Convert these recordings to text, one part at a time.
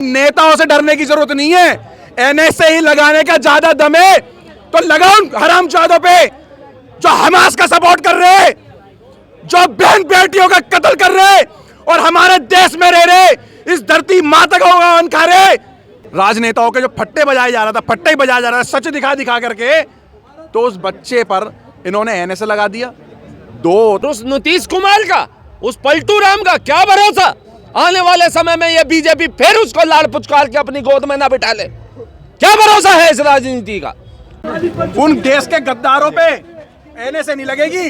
नेताओं से डरने की जरूरत नहीं है। एनएसए ही लगाने का ज्यादा दम है तो लगाओ हरामजादों पे जो हमास का सपोर्ट कर रहे हैं, जो बहन बेटियों का कत्ल कर रहे हैं और हमारे देश में रह रहे, इस धरती माता का होगा खा रहे। राजनेताओं के जो फट्टे बजाए जा रहा था, फट्टे ही बजाया जा रहा था सच दिखा दिखा करके, तो उस बच्चे पर इन्होंने एनएसए लगा दिया। उस नीतीश कुमार का, उस पलटू राम का क्या भरोसा, आने वाले समय में ये बीजेपी फिर उसको लाड़ पुचकार के अपनी गोद में ना बिठा ले। क्या भरोसा है इस राजनीति का? उन देश के गद्दारों पे एनएसए नहीं लगेगी,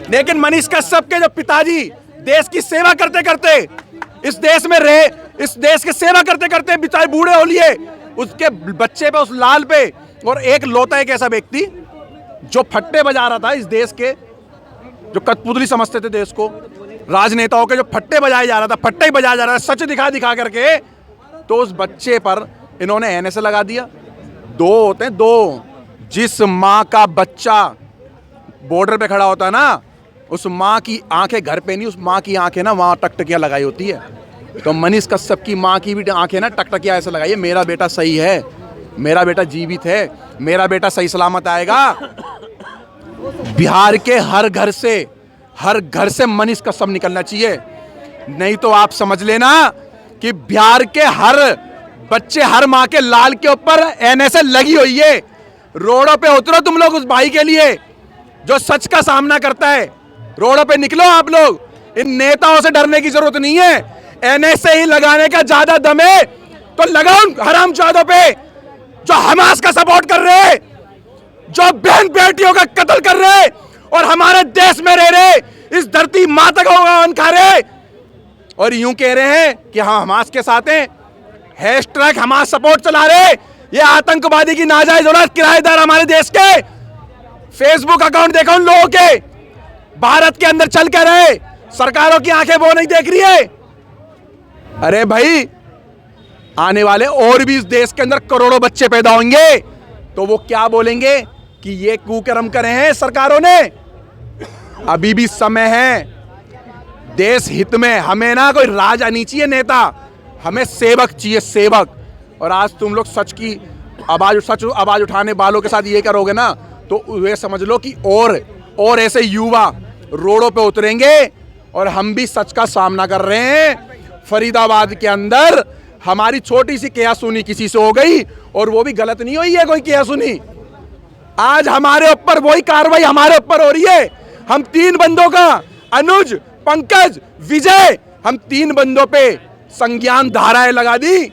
लेकिन मनीष कश्यप के जो पिताजी देश की सेवा करते करते इस देश में रहे, इस देश की सेवा करते करते बेचारे बूढ़े हो लिए, उसके बच्चे पे, उस लाल पे, और एक लौता एक ऐसा व्यक्ति जो फट्टे बजा रहा था इस देश के, जो कठपुतली समझते थे देश को, राजनेताओं के जो फट्टे बजाए जा रहा था, फट्टे ही बजाया जा रहा था सच दिखा दिखा करके, तो उस बच्चे पर इन्होंने एनएसए लगा दिया। दो होते हैं, दो। जिस माँ का बच्चा बॉर्डर पे खड़ा होता है ना, उस माँ की आंखें घर पे नहीं, उस माँ की आंखें ना वहाँ टकटकियाँ लगाई होती है। तो मनीष कश्यप की माँ की भी आंखें ना टकटकियाँ ऐसे लगाई है, मेरा बेटा सही है, मेरा बेटा जीवित है, मेरा बेटा सही सलामत आएगा। बिहार के हर घर से मनीष कश्यप निकलना चाहिए, नहीं तो आप समझ लेना कि बिहार के हर बच्चे, हर माँ के लाल के ऊपर एनएसए लगी हुई है। रोडों पे उतरो तुम लोग उस भाई के लिए जो सच का सामना करता है, रोडों पे निकलो आप लोग। इन नेताओं से डरने की जरूरत नहीं है। एनएसए ही लगाने का ज्यादा दम है तो लगाओ हरामजादों पे जो हमास का सपोर्ट कर रहे, जो बहन बेटियों का कत्ल कर रहे और हमारे देश में रह रहे, इस धरती माता का होगा खा रहे, और यूं कह रहे हैं कि हाँ हमास के साथ हैं, हैशटैग हमास सपोर्ट चला रहे। ये आतंकवादी की नाजायज औलाद किराएदार हमारे देश के। फेसबुक अकाउंट देखो उन लोगों के, भारत के अंदर चल कर रहे, सरकारों की आंखें वो नहीं देख रही है। अरे भाई, आने वाले और भी इस देश के अंदर करोड़ों बच्चे पैदा होंगे, तो वो क्या बोलेंगे कि ये कुकर्म करे हैं सरकारों ने। अभी भी समय है, देश हित में हमें ना कोई राजा नहीं चाहिए नेता, हमें सेवक चाहिए, सेवक। और आज तुम लोग सच की आवाज उठाने वालों के साथ ये करोगे ना, तो वे समझ लो कि और ऐसे युवा रोडों पे उतरेंगे। और हम भी सच का सामना कर रहे हैं। फरीदाबाद के अंदर हमारी छोटी सी कियासुनी किसी से हो गई, और वो भी गलत नहीं हुई है कोई कियासुनी। आज हमारे ऊपर वही कार्रवाई हमारे ऊपर हो रही है। हम 3 बंदों का, अनुज, पंकज, विजय, हम 3 बंदों पे संज्ञान धाराएं लगा दी।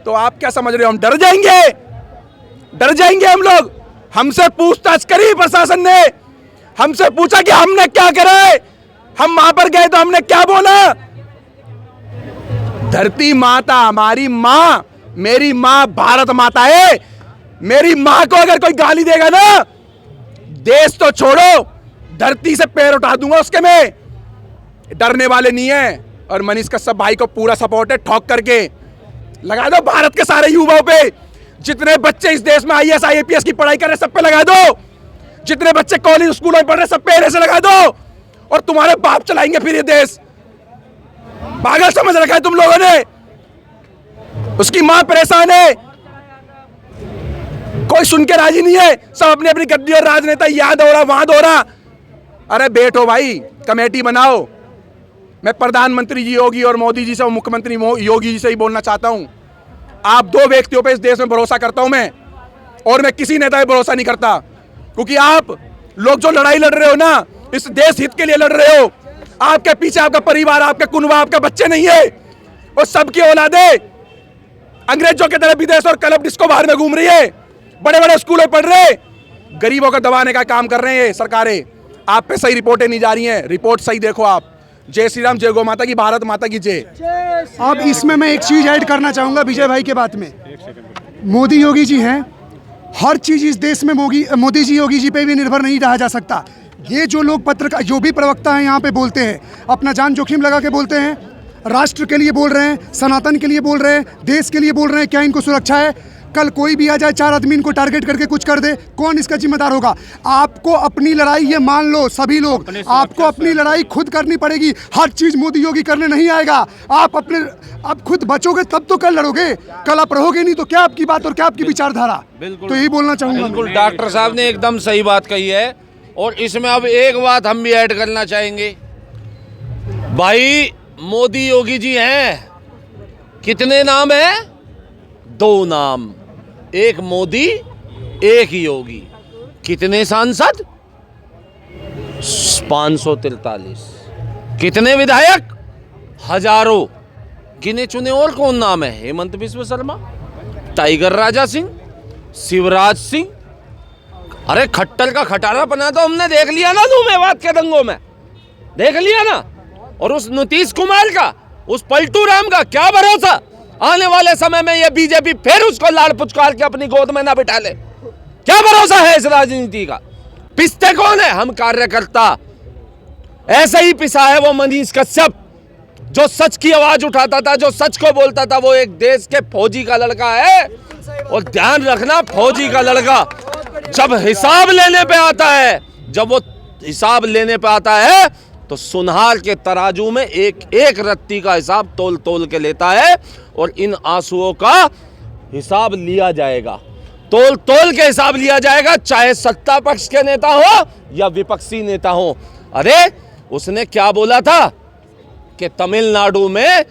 तो आप क्या समझ रहे हो हम डर जाएंगे? डर जाएंगे हम लोग? हमसे पूछताछ करी प्रशासन ने, हमसे पूछा कि हमने क्या करा है, हम वहां पर गए तो हमने क्या बोला। धरती माता हमारी माँ, मेरी माँ भारत माता है। मेरी माँ को अगर कोई गाली देगा ना, देश तो छोड़ो, धरती से पैर उठा दूंगा उसके में। डरने वाले नहीं है। और मनीष कश्यप भाई को पूरा सपोर्ट है, ठोक करके लगा दो भारत के सारे युवाओं पे। जितने बच्चे इस देश में आईएएस आईपीएस की पढ़ाई कर रहे सब पे लगा दो, जितने बच्चे कॉलेज स्कूलों में पढ़ रहे सब पे एनएसए लगा दो, और तुम्हारे बाप चलाएंगे फिर ये देश। पागल समझ रखा है तुम लोगों ने। उसकी मां परेशान है, कोई सुन के राजी नहीं है, सब अपनी अपनी गद्दी और राजनेता यहाँ दौड़ा वहां दौड़ा। अरे बैठो भाई, कमेटी बनाओ। मैं प्रधानमंत्री जी योगी और मोदी जी से और मुख्यमंत्री योगी जी से ही बोलना चाहता हूं, आप 2 व्यक्तियों पे इस देश में भरोसा करता हूं मैं, और मैं किसी नेता पे भरोसा नहीं करता। क्योंकि आप लोग जो लड़ाई लड़ रहे हो ना, इस देश हित के लिए लड़ रहे हो। आपके पीछे आपका परिवार, आपके कुनबा, आपके बच्चे नहीं है, और सबकी औलादे अंग्रेजों के तरह विदेश और क्लब डिस्को बाहर में घूम रही है, बड़े बड़े स्कूलों में पढ़ रहे, गरीबों को दबाने का काम कर रहे हैं सरकारें। आप पे सही रिपोर्टें नहीं जा रही हैं, रिपोर्ट सही देखो आप। जय श्री राम, जय गौ माता की, भारत माता की जय। अब इसमें मैं एक चीज ऐड करना चाहूंगा विजय भाई के बात में। मोदी योगी जी हैं, हर चीज इस देश में मोदी जी योगी जी पे भी निर्भर नहीं रहा जा सकता। ये जो लोग पत्रकार, जो भी प्रवक्ता हैं यहाँ पे बोलते हैं, अपना जान जोखिम लगा के बोलते हैं, राष्ट्र के लिए बोल रहे हैं, सनातन के लिए बोल रहे हैं, देश के लिए बोल रहे हैं, क्या इनको सुरक्षा है? कल कोई भी आ जाए 4 आदमी इनको टारगेट करके कुछ कर दे, कौन इसका जिम्मेदार होगा? आपको अपनी लड़ाई, ये मान लो सभी लोग, आपको अपनी लड़ाई खुद करनी पड़ेगी। हर चीज मोदी योगी करने नहीं आएगा। आप खुद बचोगे तब तो कल लड़ोगे, कल आप रहोगे नहीं तो क्या आपकी बात और क्या आपकी विचारधारा? बिल्कुल। तो यही बोलना चाहूंगा। बिल्कुल, डॉक्टर साहब ने एकदम सही बात कही है। और इसमें अब एक बात हम भी ऐड करना चाहेंगे। भाई मोदी योगी जी हैं, कितने नाम है? 2 नाम, एक मोदी एक योगी। कितने सांसद? 543। कितने विधायक? हजारों। गिने चुने और कौन नाम है? हेमंत बिस्व शर्मा, टाइगर राजा सिंह, शिवराज सिंह। अरे खट्टर का खटारा बना तो हमने देख लिया ना, धूमेवाद के दंगों में देख लिया ना। और उस नीतीश कुमार का, उस पलटू राम का क्या भरोसा? आने वाले समय में ये बीजेपी फिर उसको लाड़ पुचकार के अपनी गोद में ना बिठा ले। क्या भरोसा है इस राजनीति का? पिसते कौन है? हम कार्यकर्ता। ऐसे ही पिसा है वो मनीष कश्यप, जो सच की आवाज उठाता था, जो सच को बोलता था। वो एक देश के फौजी का लड़का है। और ध्यान रखना, फौजी का लड़का जब हिसाब लेने पे आता है, जब वो हिसाब लेने पे आता है तो सुनहार के तराजू में एक एक रत्ती का हिसाब तोल तोल के लेता है। और इन आंसुओं का हिसाब लिया जाएगा, तोल तोल के हिसाब लिया जाएगा, चाहे सत्ता पक्ष के नेता हो या विपक्षी नेता हो। अरे उसने क्या बोला था कि तमिलनाडु में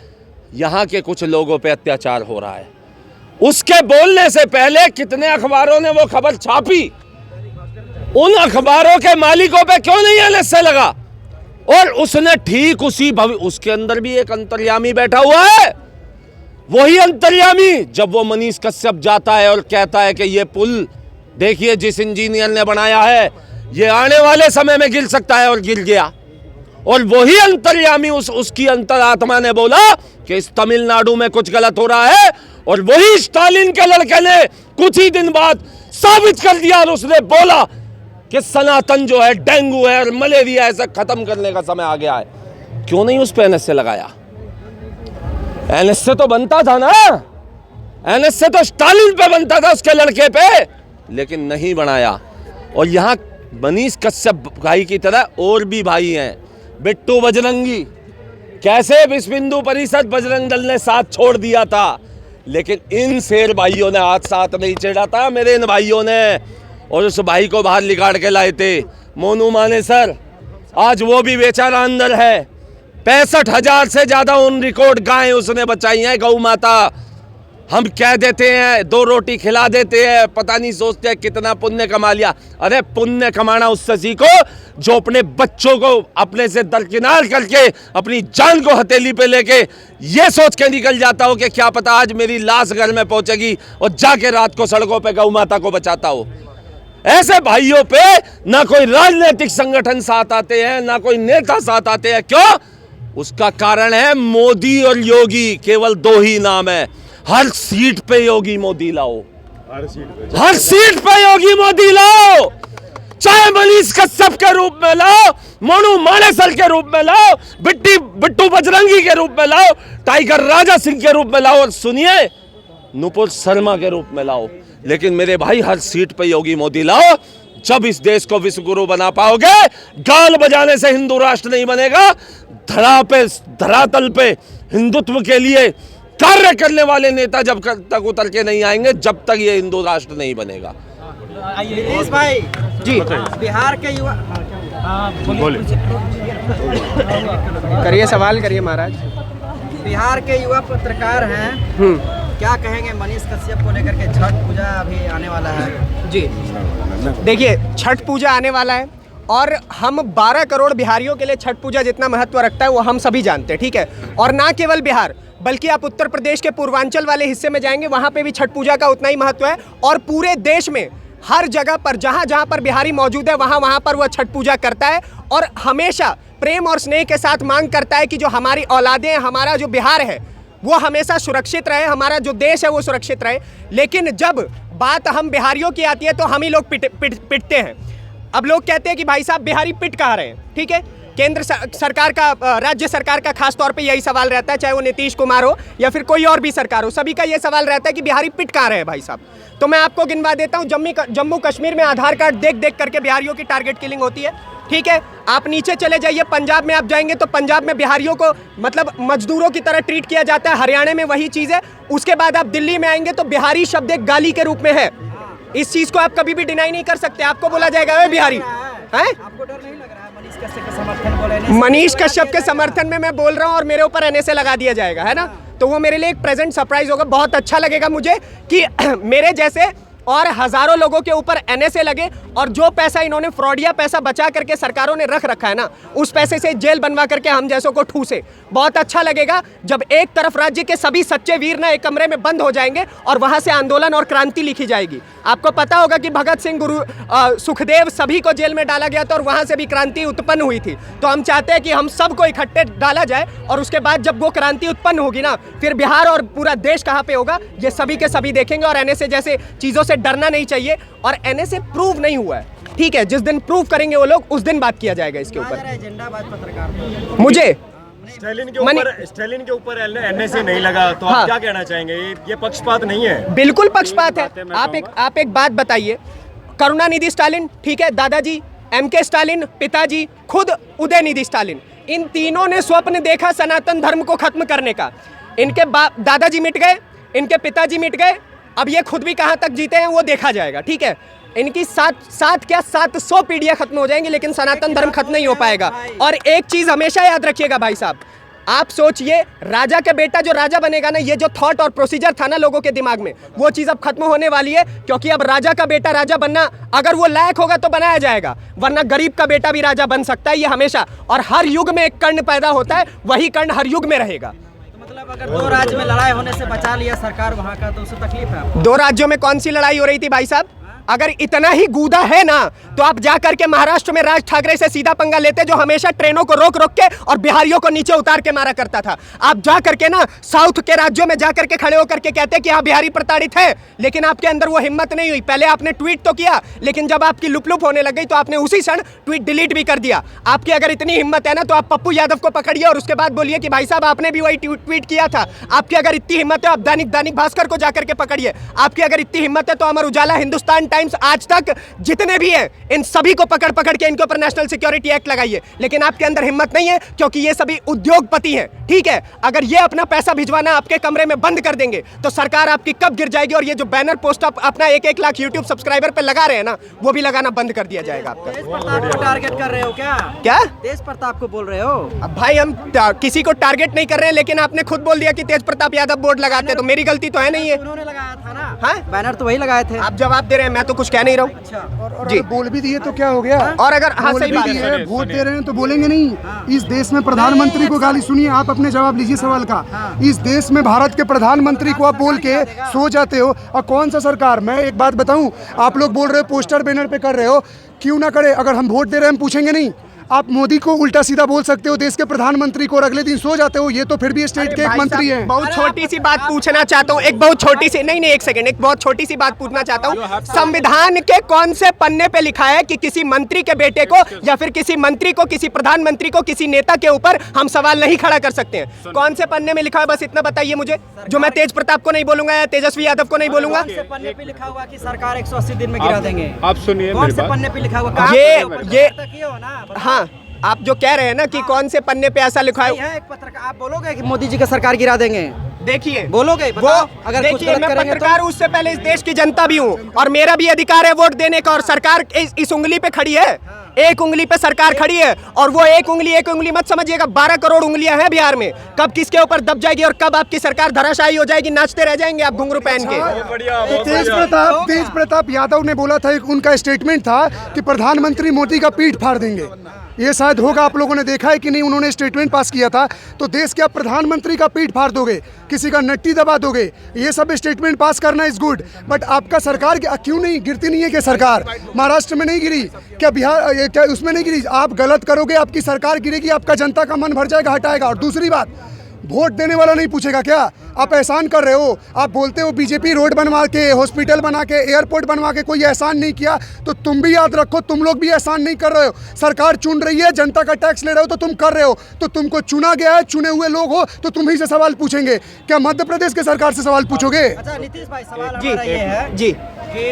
यहां के कुछ लोगों पे अत्याचार हो रहा है। उसके बोलने से पहले कितने अखबारों ने वो खबर छापी? उन अखबारों के मालिकों पे क्यों नहीं एनएसए लगा? और उसने ठीक उसी उसके अंदर भी एक अंतर्यामी बैठा हुआ है। वही अंतर्यामी जब वो मनीष कश्यप जाता है और कहता है कि ये पुल देखिए जिस इंजीनियर ने बनाया है, ये आने वाले समय में गिर सकता है, और गिर गया। और वही अंतर्यामी उसकी अंतरात्मा ने बोला कि इस तमिलनाडु में कुछ गलत हो रहा है। और वही स्टालिन के लड़के ने कुछ ही दिन बाद साबित कर दिया। और उसने बोला कि सनातन जो है, डेंगू है और मलेरिया, ऐसा खत्म करने का समय आ गया है। क्यों नहीं उस पे एनएसए लगाया? एनएसए तो बनता था ना, एनएसए तो स्टालिन पे बनता था, उसके लड़के पे, लेकिन नहीं बनाया। और यहां मनीष कश्यप भाई की तरह और भी भाई हैं, बिट्टू बजरंगी। कैसे विश्व हिंदू परिषद बजरंग दल ने साथ छोड़ दिया था, लेकिन इन शेर भाइयों ने हाथ साथ नहीं छेड़ा था, मेरे इन भाइयों ने। और उस भाई को बाहर निकाल के लाए थे मोनू मानेसर। आज वो भी बेचारा अंदर है। 65,000 से ज्यादा ऑन रिकॉर्ड गायें उसने बचाई हैं, गौ माता। हम कह देते हैं 2 रोटी खिला देते हैं, पता नहीं सोचते हैं कितना पुण्य कमा लिया। अरे पुण्य कमाना उससे सीखो जो अपने बच्चों को अपने से दरकिनार करके अपनी जान को हथेली पे लेके ये सोच के निकल जाता हो कि क्या पता आज मेरी लाश घर में पहुंचेगी, और जाके रात को सड़कों पे गौ माता को बचाता हो। ऐसे भाइयों पे ना कोई राजनीतिक संगठन साथ आते हैं, ना कोई नेता साथ आते हैं। क्यों? उसका कारण है मोदी और योगी। केवल 2 ही नाम है। हर सीट पे योगी मोदी लाओ, हर सीट पे योगी मोदी लाओ। चाहे मनीष कश्यप के रूप में लाओ, मोनू मानेसर के रूप में लाओ, बिट्टू बजरंगी के रूप में लाओ, टाइगर राजा सिंह के रूप में लाओ, और सुनिए नुपुर शर्मा के रूप में लाओ। लेकिन मेरे भाई हर सीट पे योगी मोदी लाओ। जब इस देश को विश्व गुरु बना पाओगे। गाल बजाने से हिंदू राष्ट्र नहीं बनेगा। धरातल पे हिंदुत्व के लिए कार्य करने वाले नेता जब तक उतर के नहीं आएंगे, जब तक ये हिंदू राष्ट्र नहीं बनेगा। नीतीश भाई जी, बिहार के युवा करिए, सवाल करिए महाराज। बिहार के युवा पत्रकार हैं, क्या कहेंगे मनीष कश्यप को लेकर के? छठ पूजा अभी आने वाला है जी। देखिए, छठ पूजा आने वाला है और हम 12 करोड़ बिहारियों के लिए छठ पूजा जितना महत्व रखता है वो हम सभी जानते हैं, ठीक है। और ना केवल बिहार, बल्कि आप उत्तर प्रदेश के पूर्वांचल वाले हिस्से में जाएंगे, वहाँ पे भी छठ पूजा का उतना ही महत्व है। और पूरे देश में हर जगह पर जहाँ जहाँ पर बिहारी मौजूद है, वहाँ वहाँ पर वह छठ पूजा करता है। और हमेशा प्रेम और स्नेह के साथ मांग करता है कि जो हमारी औलादें, हमारा जो बिहार है वो हमेशा सुरक्षित रहे, हमारा जो देश है वो सुरक्षित रहे। लेकिन जब बात हम बिहारियों की आती है तो हम ही लोग पिटते हैं। अब लोग कहते हैं कि भाई साहब बिहारी पिट कहाँ रहे हैं, ठीक है। केंद्र सरकार का, राज्य सरकार का खास तौर पे यही सवाल रहता है, चाहे वो नीतीश कुमार हो या फिर कोई और भी सरकार हो, सभी का ये सवाल रहता है कि बिहारी पिट कहाँ रहे हैं भाई साहब। तो मैं आपको गिनवा देता हूँ, जम्मू कश्मीर में आधार कार्ड देख देख करके बिहारियों की टारगेट किलिंग होती है, ठीक है। आप नीचे चले जाइए, पंजाब में आप जाएंगे तो पंजाब में बिहारियों को मतलब मजदूरों की तरह ट्रीट किया जाता है, हरियाणा में वही चीज़ है। उसके बाद आप दिल्ली में आएंगे तो बिहारी शब्द एक गाली के रूप में है, इस चीज़ को आप कभी भी डिनाई नहीं कर सकते। आपको बोला जाएगा वे बिहारी हैं। आपको डर नहीं लग रहा है मनीष कश्यप के समर्थन बोले? मनीष कश्यप के समर्थन में मैं बोल रहा हूँ और मेरे ऊपर एनएसए लगा दिया जाएगा, है ना, तो वो मेरे लिए एक प्रेजेंट सरप्राइज होगा। बहुत अच्छा लगेगा मुझे कि मेरे जैसे और हजारों लोगों के ऊपर एनएसए लगे और जो पैसा इन्होंने फ्रॉडिया पैसा बचा करके सरकारों ने रख रखा है ना, उस पैसे से जेल बनवा करके हम जैसों को ठूसे। बहुत अच्छा लगेगा जब एक तरफ राज्य के सभी सच्चे वीर ना एक कमरे में बंद हो जाएंगे और वहां से आंदोलन और क्रांति लिखी जाएगी। आपको पता होगा कि भगत सिंह, सुखदेव सभी को जेल में डाला गया था और वहां से भी क्रांति उत्पन्न हुई थी। तो हम चाहते हैं कि हम सबको इकट्ठे डाला जाए और उसके बाद जब वो क्रांति उत्पन्न होगी ना, फिर बिहार और पूरा देश कहाँ पे होगा ये सभी के सभी देखेंगे। और एनएसए जैसे चीजों से डरना नहीं चाहिए। और एनएसए प्रूव नहीं हुआ है, ठीक है, जिस दिन प्रूव करेंगे वो लोग उस दिन बात किया जाएगा इसके ऊपर। एजेंडाबाज पत्रकार मुझे स्टालिन के ऊपर एनएसए नहीं लगा तो हाँ। आप क्या कहना चाहेंगे? ये पक्षपात नहीं है? बिल्कुल पक्षपात है। आप एक बात बताइए, करुणानिधि स्टालिन, ठीक है, दादाजी एमके स्टालिन, पिताजी खुद उदयनिधि स्टालिन, इन तीनों ने स्वप्न देखा सनातन धर्म को खत्म करने का। इनके दादाजी मिट गए, इनके पिताजी मिट गए, अब ये खुद भी कहाँ तक जीते हैं वो देखा जाएगा, ठीक है। इनकी 700 पीढ़ियां खत्म हो जाएंगी लेकिन सनातन धर्म खत्म नहीं हो पाएगा। और एक चीज हमेशा याद रखिएगा भाई साहब, आप सोचिए राजा का बेटा जो राजा बनेगा ना, ये जो थॉट और प्रोसीजर था ना लोगों के दिमाग में, वो चीज अब खत्म होने वाली है। क्योंकि अब राजा का बेटा राजा बनना, अगर वो लायक होगा तो बनाया जाएगा, वरना गरीब का बेटा भी राजा बन सकता है, ये हमेशा। और हर युग में एक कर्ण पैदा होता है, वही कर्ण हर युग में रहेगा। मतलब अगर दो राज्य में लड़ाई होने से बचा लिया सरकार वहाँ का, तो उससे तकलीफ है आपको? दो राज्यों में कौन सी लड़ाई हो रही थी भाई साहब? अगर इतना ही गूदा है ना तो आप जाकर के महाराष्ट्र में राज ठाकरे से सीधा पंगा लेते, जो हमेशा ट्रेनों को रोक रोक के और बिहारियों को नीचे उतार के मारा करता था। आप जाकर के ना साउथ के राज्यों में जाकर के खड़े होकर के कहते कि हाँ बिहारी प्रताड़ित है, लेकिन आपके अंदर वो हिम्मत नहीं हुई। पहले आपने ट्वीट तो किया, लेकिन जब आपकी लुप लुप होने लग गई तो आपने उसी क्षण ट्वीट डिलीट भी कर दिया। आपकी अगर इतनी हिम्मत है ना तो आप पप्पू यादव को पकड़िए और उसके बाद बोलिए कि भाई साहब आपने भी वही ट्वीट किया था। आपकी अगर इतनी हिम्मत है आप दैनिक भास्कर को जाकर के पकड़िए। आपकी अगर इतनी हिम्मत है तो अमर उजाला, हिंदुस्तान टाइम्स, आज तक जितने भी हैं इन सभी को पकड़ पकड़ के इनके ऊपर नेशनल सिक्योरिटी एक्ट लगाइए। लेकिन आपके अंदर हिम्मत नहीं है क्योंकि ये सभी उद्योगपति हैं, ठीक है। अगर ये अपना पैसा भिजवाना आपके कमरे में बंद कर देंगे तो सरकार आपकी कब गिर जाएगी। और ये जो बैनर पोस्ट अपना 1-1 लाख यूट्यूब सब्सक्राइबर पे लगा रहे हैं ना, वो भी लगाना बंद कर दिया जाएगा आपका। तेज प्रताप को टारगेट कर रहे हो क्या? क्या तेज प्रताप को बोल रहे हो? अब भाई हम किसी को टारगेट नहीं कर रहे हैं, लेकिन आपने खुद बोल दिया कि तेज प्रताप यादव बोर्ड लगाते हैं, तो मेरी गलती तो है नहीं है। उन्होंने लगाया था ना, हाँ? बैनर तो वही लगाए थे। आप जवाब दे रहे हैं, मैं तो कुछ कह नहीं रहा हूँ। अच्छा, और जी। अगर बोल भी दिए तो क्या हो गया? और अगर हाँ बोल सही भी बात दिए, है, वोट दे रहे हैं तो बोलेंगे नहीं। इस देश में प्रधानमंत्री को गाली सुनिए, आप अपने जवाब लीजिए सवाल का। इस देश में भारत के प्रधानमंत्री को आप बोल के सो जाते हो। और कौन सा सरकार, मैं एक बात बताऊं, आप लोग बोल रहे हो पोस्टर बैनर पे कर रहे हो, क्यों ना करे? अगर हम वोट दे रहे हैं हम पूछेंगे नहीं? आप मोदी को उल्टा सीधा बोल सकते हो, देश के प्रधानमंत्री को, और अगले दिन सो जाते हो। ये तो फिर भी स्टेट के एक मंत्री हैं। बहुत छोटी सी बात पूछना चाहता हूँ, एक बहुत छोटी सी, नहीं एक सेकंड, एक बहुत छोटी सी बात पूछना चाहता हूँ। संविधान के कौन से पन्ने पे लिखा है कि किसी मंत्री के बेटे को या फिर किसी मंत्री को, किसी प्रधानमंत्री को, किसी नेता के ऊपर हम सवाल नहीं खड़ा कर सकते हैं? कौन से पन्ने में लिखा है, बस इतना बताइए मुझे, जो मैं तेज प्रताप को नहीं बोलूंगा या तेजस्वी यादव को नहीं बोलूंगा। कौन से पन्ने पे लिखा हुआ कि सरकार 180 दिन में गिरा देंगे? आप सुनिए कौन से पन्ने पे लिखा हुआ? ये हो ना, हाँ, आप जो कह रहे हैं ना कि कौन से पन्ने पे ऐसा लिखा है, एक पत्रकार आप बोलोगे कि मोदी जी का सरकार गिरा देंगे? देखिए बोलोगे, वो बताओ, अगर कुछ देखिए गलत मैं करेंगे पत्रकार हूं, उससे पहले इस देश की जनता भी हूं और मेरा भी अधिकार है वोट देने का। और सरकार इस उंगली पे खड़ी है, एक उंगली पे सरकार खड़ी है, और वो एक उंगली मत समझिएगा, 12 करोड़ उंगलियां हैं बिहार में। कब किसके ऊपर दब जाएगी और कब आपकी सरकार धराशायी हो जाएगी, नाचते रह जाएंगे आप घुंघरू पहन के। तेज प्रताप यादव ने बोला था, एक उनका स्टेटमेंट था कि प्रधानमंत्री मोदी का पीठ फाड़ देंगे। ये शायद होगा, आप लोगों ने देखा है कि नहीं, उन्होंने स्टेटमेंट पास किया था। तो देश के आप प्रधानमंत्री का पीठ फाड़ दोगे, किसी का नट्टी दबा दोगे, ये सब स्टेटमेंट पास करना इज गुड, बट आपका सरकार क्यों नहीं गिरती? नहीं है कि सरकार महाराष्ट्र में नहीं गिरी क्या, बिहार क्या उसमें नहीं गिरी? आप गलत करोगे, आपकी सरकार गिरेगी, आपका जनता का मन भर जाएगा, हटाएगा। और दूसरी बात, वोट देने वाला नहीं पूछेगा क्या? आप एहसान कर रहे हो, आप बोलते हो बीजेपी रोड बनवा के, हॉस्पिटल बना के, एयरपोर्ट बनवा के कोई एहसान नहीं किया, तो तुम भी याद रखो तुम लोग भी एहसान नहीं कर रहे हो। सरकार चुन रही है, जनता का टैक्स ले रहे हो तो तुम कर रहे हो, तो तुमको चुना गया है, चुने हुए लोग हो तो तुम ही से सवाल पूछेंगे। क्या मध्य प्रदेश के सरकार से सवाल पूछोगे? अच्छा नीतीश भाई, सवाल जी हमारा ये है जी कि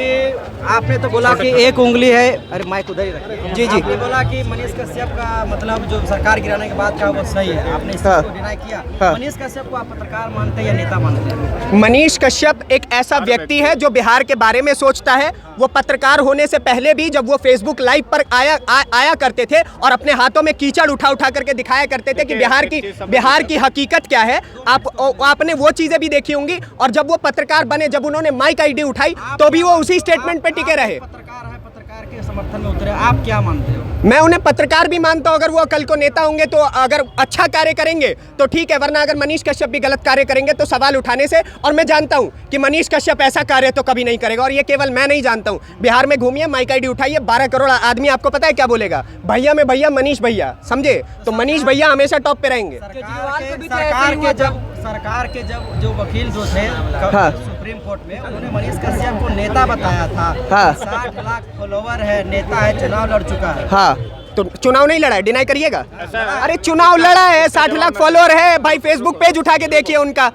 आपने तो बोला कि एक उंगली है, अरे माइक उधर ही रखिए। जी, जी। आपने बोला कि मनीष कश्यप का मतलब जो सरकार गिराने के बाद का वो सही है, आपने इस हाँ। चीज़ को डिनाई किया। हाँ। मनीष कश्यप को आप पत्रकार मानते हैं या नेता मानते हैं? मनीष कश्यप एक ऐसा व्यक्ति है जो बिहार के बारे में सोचता है। वो पत्रकार होने से पहले भी जब वो फेसबुक लाइव पर आया करते थे और अपने हाथों में कीचड़ उठा उठा करके दिखाया करते थे कि बिहार की हकीकत क्या है, आपने वो चीजें भी देखी होंगी। और जब वो पत्रकार बने, जब उन्होंने माइक आईडी उठाई तो भी वो उसी स्टेटमेंट पे टिके रहे। पत्रकार है, पत्रकार के समर्थन में उतरे, आप क्या मानते हो? मैं उन्हें पत्रकार भी मानता हूं। अगर वो कल को नेता होंगे तो अगर अच्छा कार्य करेंगे तो ठीक है, वरना अगर मनीष कश्यप भी गलत कार्य करेंगे तो सवाल उठाने से। और मैं जानता हूं कि मनीष कश्यप ऐसा कार्य तो कभी नहीं करेगा, और ये केवल मैं नहीं जानता हूं। बिहार में घूमिए, माइक आईडी उठाइए, 12 करोड़ आदमी आपको पता है क्या बोलेगा? भैया में भैया, मनीष भैया, समझे? तो मनीष भैया हमेशा टॉप पे रहेंगे। सरकार के जब जो वकील जो थे हाँ। सुप्रीम कोर्ट में, उन्होंने मनीष कश्यप को नेता बताया था। हाँ। 60 लाख फॉलोवर है, नेता है, चुनाव लड़ चुका है। हाँ, तो चुनाव नहीं लड़ा है, डिनाई करिएगा? अरे चुनाव लड़ा है, 60 लाख फॉलोअर है भाई, फेसबुक पेज उठा के देखिए उनका।